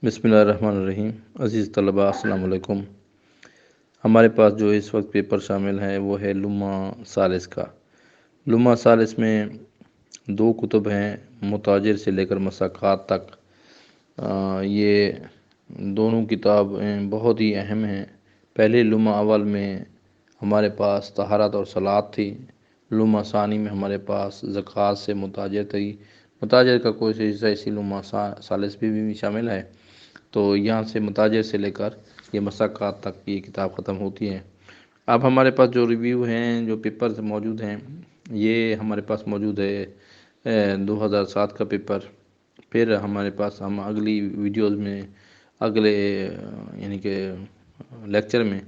بسم اللہ الرحمن الرحیم۔ عزیز طلباء السلام علیکم۔ ہمارے پاس جو اس وقت پیپر شامل ہے وہ ہے لمہ ثالث کا۔ لمہ ثالث میں 2 کتب ہیں، متاجر سے لے کر مساقات تک۔ یہ دونوں کتابیں بہت ہی اہم ہیں۔ پہلے لمہ اول میں ہمارے پاس طہارت اور صلاۃ تھی، لمہ ثانی میں ہمارے پاس زکوٰۃ سے متاجر تھی۔ متاجر کا کوئی حصہ اسی لمہ ثالث بھی شامل ہے، تو یہاں سے متاجر سے لے کر یہ مساقات تک یہ کتاب ختم ہوتی ہے۔ اب ہمارے پاس جو ریویو ہیں، جو پیپر موجود ہیں، یہ ہمارے پاس موجود ہے 2007 کا پیپر۔ پھر ہمارے پاس ہم اگلی ویڈیوز میں اگلے یعنی کہ لیکچر میں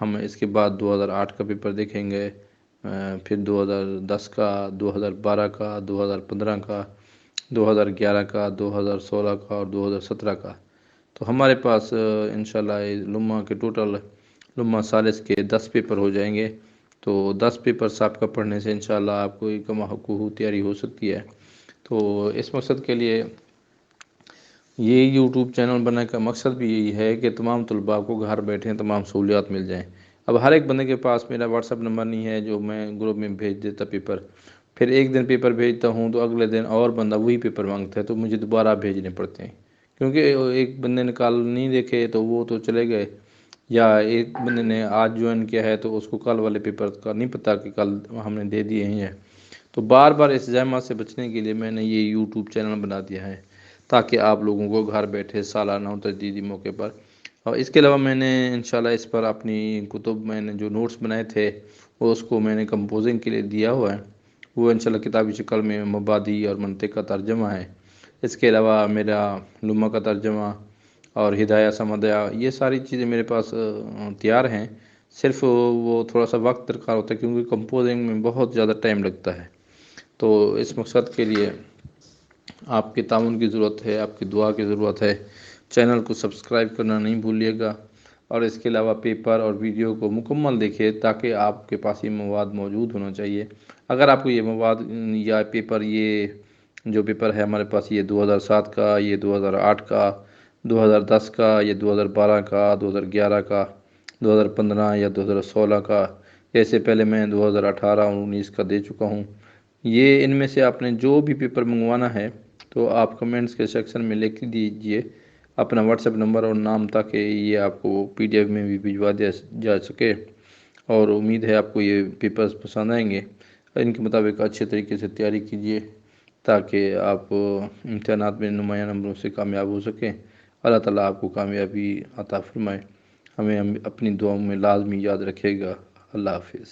ہم اس کے بعد 2008 کا پیپر دیکھیں گے، پھر 2010 کا، 2012 کا، 2015 کا، 2011 کا، 2016 کا اور 2017 کا۔ تو ہمارے پاس انشاءاللہ لمہ کے ٹوٹل لمہ ثالث کے 10 پیپر ہو جائیں گے۔ تو 10 پیپر سابقہ پڑھنے سے انشاءاللہ آپ کو ایک کما تیاری ہو سکتی ہے۔ تو اس مقصد کے لیے یہ یوٹیوب چینل بنانے کا مقصد بھی یہی ہے کہ تمام طلباء کو گھر بیٹھے تمام سہولیات مل جائیں۔ اب ہر ایک بندے کے پاس میرا واٹس ایپ نمبر نہیں ہے جو میں گروپ میں بھیج دیتا پیپر، پھر ایک دن پیپر بھیجتا ہوں تو اگلے دن اور بندہ وہی پیپر مانگتا ہے، تو مجھے دوبارہ بھیجنے پڑتے ہیں، کیونکہ ایک بندے نے کال نہیں دیکھے تو وہ تو چلے گئے، یا ایک بندے نے آج جوائن کیا ہے تو اس کو کل والے پیپر کا نہیں پتہ کہ کل ہم نے دے دیے ہیں۔ تو بار بار اس زحمت سے بچنے کے لیے میں نے یہ یوٹیوب چینل بنا دیا ہے، تاکہ آپ لوگوں کو گھر بیٹھے سالانہ و تجدیدی موقع پر، اور اس کے علاوہ میں نے انشاءاللہ اس پر اپنی کتب میں نے جو نوٹس بنائے تھے وہ اس کو میں نے کمپوزنگ کے لیے دیا ہوا ہے، وہ انشاءاللہ کتابی شکل میں مبادی اور منطق کا ترجمہ ہے۔ اس کے علاوہ میرا لمہ کا ترجمہ اور ہدایہ سمدیہ، یہ ساری چیزیں میرے پاس تیار ہیں، صرف وہ تھوڑا سا وقت درکار ہوتا ہے کیونکہ کمپوزنگ میں بہت زیادہ ٹائم لگتا ہے۔ تو اس مقصد کے لیے آپ کے تعاون کی ضرورت ہے، آپ کی دعا کی ضرورت ہے۔ چینل کو سبسکرائب کرنا نہیں بھولیے گا، اور اس کے علاوہ پیپر اور ویڈیو کو مکمل دیکھیں تاکہ آپ کے پاس یہ مواد موجود ہونا چاہیے۔ اگر آپ کو یہ مواد یا پیپر، یہ جو پیپر ہے ہمارے پاس، یہ 2007 کا، یہ 2008 کا، 2010 کا، یہ 2012 کا، 2011 کا، 2015 یا 2016 کا، جیسے پہلے میں 2018 اور 2019 کا دے چکا ہوں، یہ ان میں سے آپ نے جو بھی پیپر منگوانا ہے تو آپ کمنٹس کے سیکشن میں لکھ دیجئے اپنا واٹس ایپ نمبر اور نام، تاکہ یہ آپ کو PDF میں بھی بھجوا دیا جا سکے، اور امید ہے آپ کو یہ پیپرز پسند آئیں گے۔ ان کے مطابق اچھے طریقے سے تیاری کیجئے تاکہ آپ امتحانات میں نمایاں نمبروں سے کامیاب ہو سکیں۔ اللہ تعالیٰ آپ کو کامیابی عطا فرمائے۔ ہمیں اپنی دعاؤں میں لازمی یاد رکھے گا۔ اللہ حافظ۔